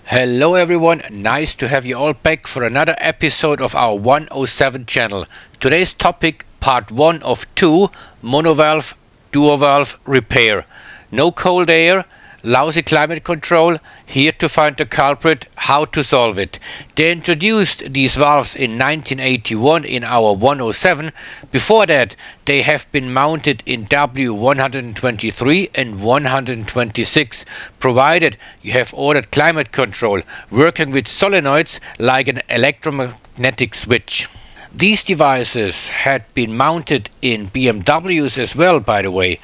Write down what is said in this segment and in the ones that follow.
Hello everyone, nice to have you all back for another episode of our 107 channel. Today's topic, part 1 of 2, monovalve, duovalve repair. No cold air, lousy climate control, here to find the culprit, how to solve it. They introduced these valves in 1981 in our 107. Before that, they have been mounted in W123 and 126, provided you have ordered climate control, working with solenoids like an electromagnetic switch. These devices had been mounted in BMWs as well, by the way.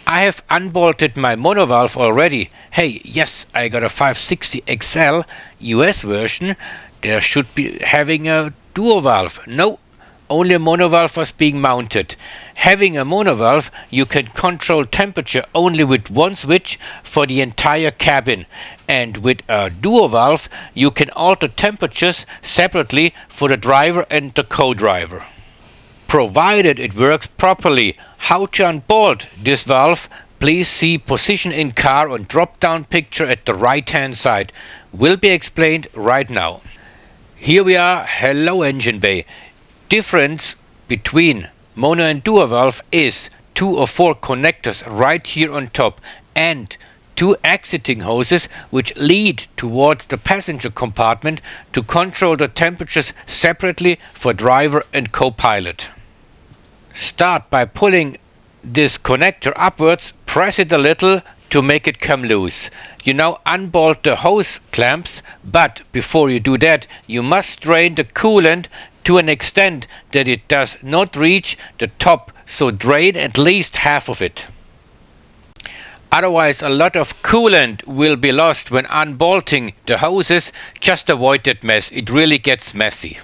I have unbolted my monovalve already. Hey, yes, I got a 560 XL US version. There should be having a duovalve. No, only a monovalve was being mounted. Having a monovalve, you can control temperature only with one switch for the entire cabin. And with a duovalve, you can alter temperatures separately for the driver and the co-driver. Provided it works properly, how to unbolt this valve, please see position in car on drop-down picture at the right-hand side. Will be explained right now. Here we are, hello engine bay. Difference between mono and duo valve is 2 or 4 connectors right here on top and 2 exiting hoses which lead towards the passenger compartment to control the temperatures separately for driver and co-pilot. Start by pulling this connector upwards, press it a little to make it come loose. You now unbolt the hose clamps, but before you do that you must drain the coolant to an extent that it does not reach the top, so drain at least half of it. Otherwise a lot of coolant will be lost when unbolting the hoses. Just avoid that mess, it really gets messy.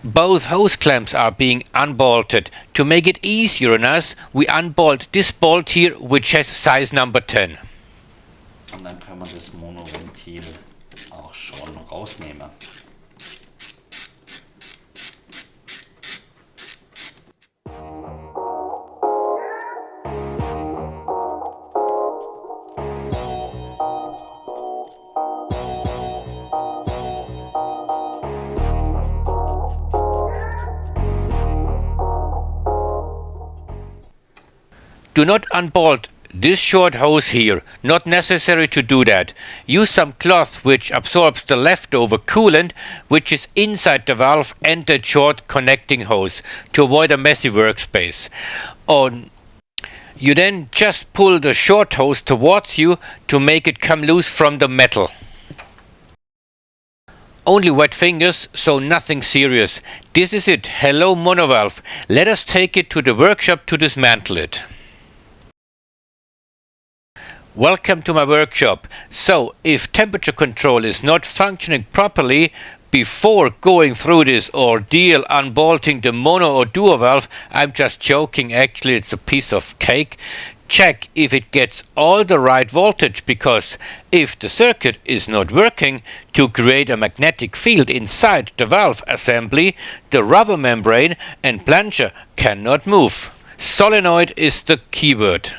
Both hose clamps are being unbolted. To make it easier on us, we unbolt this bolt here, which has size number 10. Und dann können wir das Monoventil auch schon rausnehmen. Do not unbolt this short hose here, not necessary to do that. Use some cloth which absorbs the leftover coolant which is inside the valve and that short connecting hose to avoid a messy workspace. You then just pull the short hose towards you to make it come loose from the metal. Only wet fingers, so nothing serious. This is it, hello monovalve. Let us take it to the workshop to dismantle it. Welcome to my workshop. So, if temperature control is not functioning properly, before going through this ordeal unbolting the mono or duo valve, I'm just joking, actually it's a piece of cake, check if it gets all the right voltage, because if the circuit is not working to create a magnetic field inside the valve assembly, the rubber membrane and plunger cannot move. Solenoid is the keyword.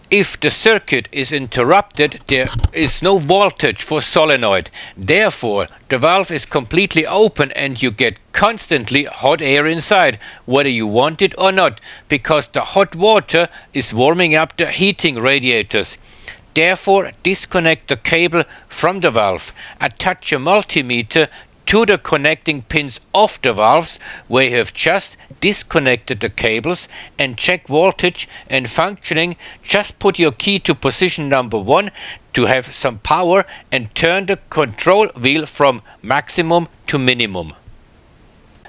If the circuit is interrupted, there is no voltage for solenoid. Therefore, the valve is completely open and you get constantly hot air inside, whether you want it or not, because the hot water is warming up the heating radiators. Therefore, disconnect the cable from the valve. Attach a multimeter to the connecting pins of the valves where you have just disconnected the cables, and check voltage and functioning. Just put your key to position number 1 to have some power and turn the control wheel from maximum to minimum.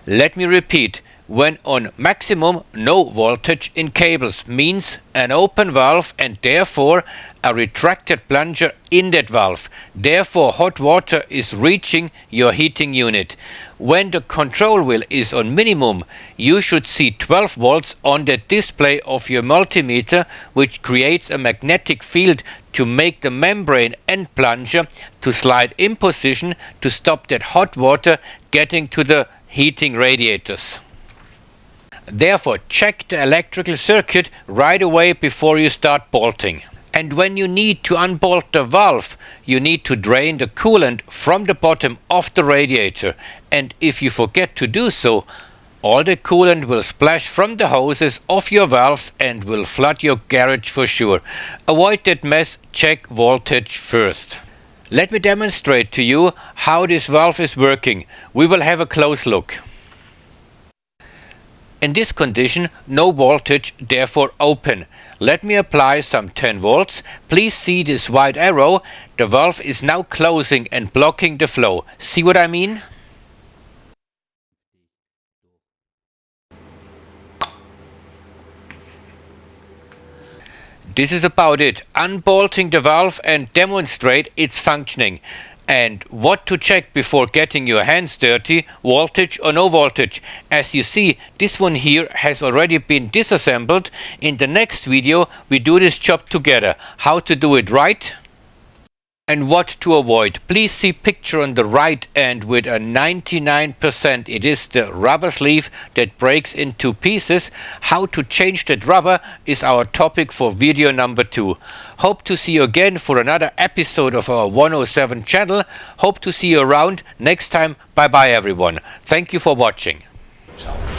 Let me repeat, when on maximum no voltage in cables means an open valve and therefore a retracted plunger in that valve. Therefore hot water is reaching your heating unit. When the control wheel is on minimum, you should see 12 volts on the display of your multimeter, which creates a magnetic field to make the membrane and plunger to slide in position to stop that hot water getting to the heating radiators. Therefore, check the electrical circuit right away before you start bolting. And when you need to unbolt the valve, you need to drain the coolant from the bottom of the radiator. And if you forget to do so, all the coolant will splash from the hoses of your valves and will flood your garage for sure. Avoid that mess, check voltage first. Let me demonstrate to you how this valve is working. We will have a close look. In this condition, no voltage, therefore open. Let me apply some 10 volts. Please see this white arrow. The valve is now closing and blocking the flow. See what I mean? This is about it. Unbolting the valve and demonstrate its functioning. And what to check before getting your hands dirty, voltage or no voltage. As you see, this one here has already been disassembled. In the next video we do this job together. How to do it right and what to avoid. Please see picture on the right, and with a 99% it is the rubber sleeve that breaks into pieces. How to change that rubber is our topic for video number 2. Hope to see you again for another episode of our 107 channel. Hope to see you around next time. Bye bye everyone. Thank you for watching. Ciao.